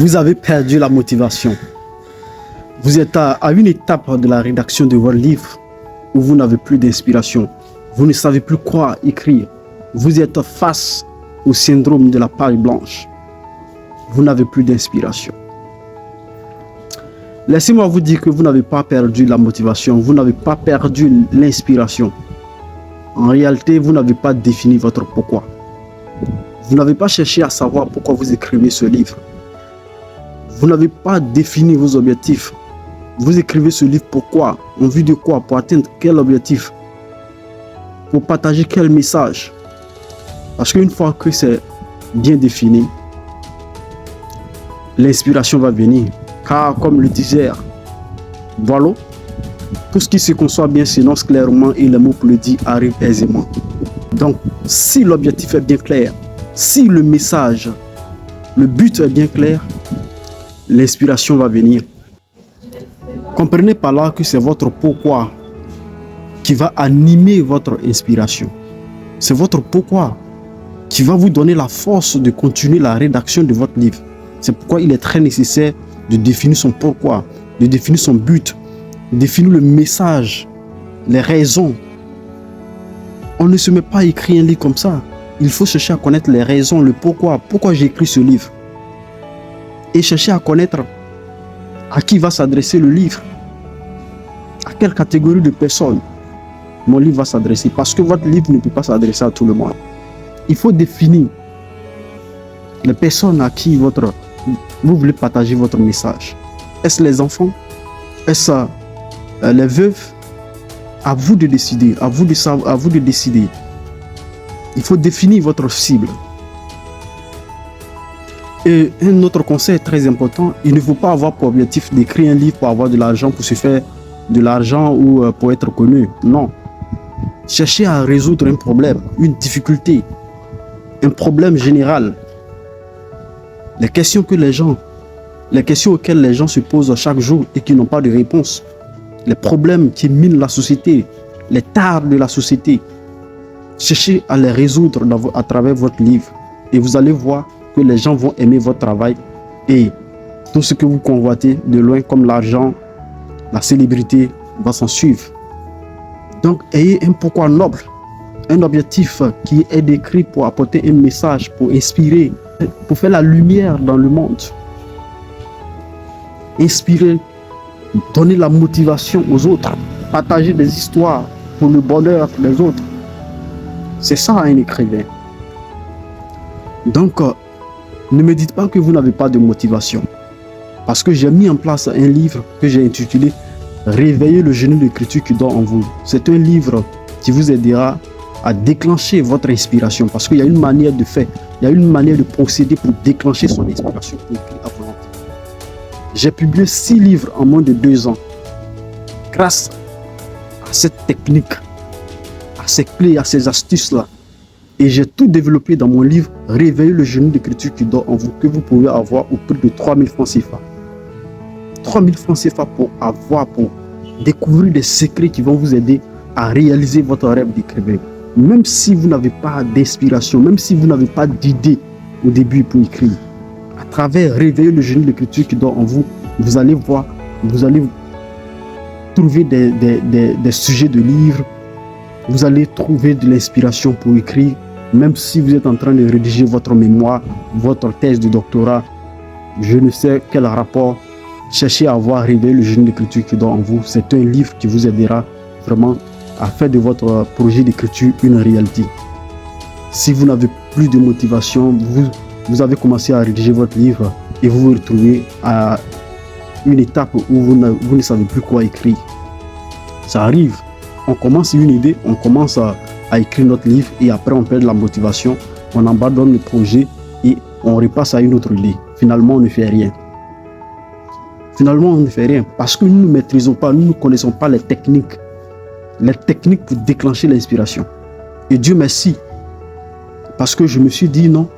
Vous avez perdu la motivation. Vous êtes à une étape de la rédaction de votre livre où vous n'avez plus d'inspiration. Vous ne savez plus quoi écrire. Vous êtes face au syndrome de la page blanche. Vous n'avez plus d'inspiration. Laissez-moi vous dire que vous n'avez pas perdu la motivation. Vous n'avez pas perdu l'inspiration. En réalité, vous n'avez pas défini votre pourquoi. Vous n'avez pas cherché à savoir pourquoi vous écrivez ce livre. Vous n'avez pas défini vos objectifs. Vous écrivez ce livre pourquoi? En vue de quoi? Pour atteindre quel objectif? Pour partager quel message? Parce qu'une fois que c'est bien défini, l'inspiration va venir. Car comme le disait Boileau, tout ce qui se conçoit bien s'énonce clairement et les mots pour le dire arrivent aisément. Donc, si l'objectif est bien clair, si le message, le but est bien clair, l'inspiration va venir. Comprenez par là que c'est votre pourquoi qui va animer votre inspiration. C'est votre pourquoi qui va vous donner la force de continuer la rédaction de votre livre. C'est pourquoi il est très nécessaire de définir son pourquoi, de définir son but, de définir le message, les raisons. On ne se met pas à écrire un livre comme ça. Il faut chercher à connaître les raisons, le pourquoi j'ai écrit ce livre. Et chercher à connaître à qui va s'adresser le livre, à quelle catégorie de personnes mon livre va s'adresser. Parce que votre livre ne peut pas s'adresser à tout le monde. Il faut définir les personnes à qui vous voulez partager votre message. Est-ce les enfants? Est-ce les veuves? À vous de décider, à vous de décider. Il faut définir votre cible. Et un autre conseil très important, il ne faut pas avoir pour objectif d'écrire un livre pour avoir de l'argent, pour se faire de l'argent ou pour être connu. Non. Cherchez à résoudre un problème, une difficulté, un problème général. Les questions auxquelles les gens se posent chaque jour et qui n'ont pas de réponse. Les problèmes qui minent la société, les tares de la société. Cherchez à les résoudre à travers votre livre. Et vous allez voir que les gens vont aimer votre travail. Et tout ce que vous convoitez de loin comme l'argent, la célébrité, va s'en suivre. Donc, ayez un pourquoi noble. Un objectif qui est décrit pour apporter un message, pour inspirer, pour faire la lumière dans le monde. Inspirer, donner la motivation aux autres, partager des histoires pour le bonheur des autres. C'est ça un écrivain. Donc, ne me dites pas que vous n'avez pas de motivation. Parce que j'ai mis en place un livre que j'ai intitulé « Réveillez le génie d'écriture qui dort en vous ». C'est un livre qui vous aidera à déclencher votre inspiration. Parce qu'il y a une manière de faire, il y a une manière de procéder pour déclencher son inspiration pour écrire à volonté. J'ai publié 6 livres en moins de 2 ans. Grâce à cette technique, à ces clés, à ces astuces-là. Et j'ai tout développé dans mon livre « Réveillez le génie d'écriture qui dort en vous » que vous pouvez avoir au prix de 3000 francs CFA. 3000 francs CFA pour découvrir des secrets qui vont vous aider à réaliser votre rêve d'écrivain. Même si vous n'avez pas d'inspiration, même si vous n'avez pas d'idée au début pour écrire, à travers Réveiller le génie d'écriture qui dort en vous, vous allez voir, vous allez trouver des sujets de livres, vous allez trouver de l'inspiration pour écrire, même si vous êtes en train de rédiger votre mémoire, votre thèse de doctorat, je ne sais quel rapport, cherchez à avoir Réveiller le génie d'écriture qui dort en vous. C'est un livre qui vous aidera vraiment à faire de votre projet d'écriture une réalité. Si vous n'avez plus de motivation, vous avez commencé à rédiger votre livre et vous vous retrouvez à une étape où vous ne savez plus quoi écrire. Ça arrive. On commence une idée, on commence à écrire notre livre et après on perd la motivation, on abandonne le projet et on repasse à une autre idée. Finalement, on ne fait rien. Finalement, on ne fait rien parce que nous ne maîtrisons pas, nous ne connaissons pas les techniques pour déclencher l'inspiration. Et Dieu merci, parce que je me suis dit non,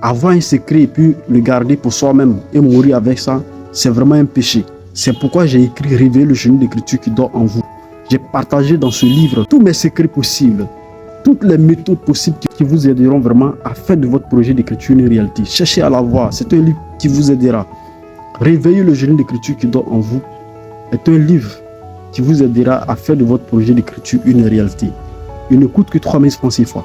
avoir un secret et puis le garder pour soi-même et mourir avec ça, c'est vraiment un péché. C'est pourquoi j'ai écrit Réveiller le génie d'écriture qui dort en vous. J'ai partagé dans ce livre tous mes secrets possibles, toutes les méthodes possibles qui vous aideront vraiment à faire de votre projet d'écriture une réalité. Cherchez à la voir, c'est un livre qui vous aidera. Réveillez le génie d'écriture qui dort en vous est un livre qui vous aidera à faire de votre projet d'écriture une réalité. Il ne coûte que 3000 francs CFA.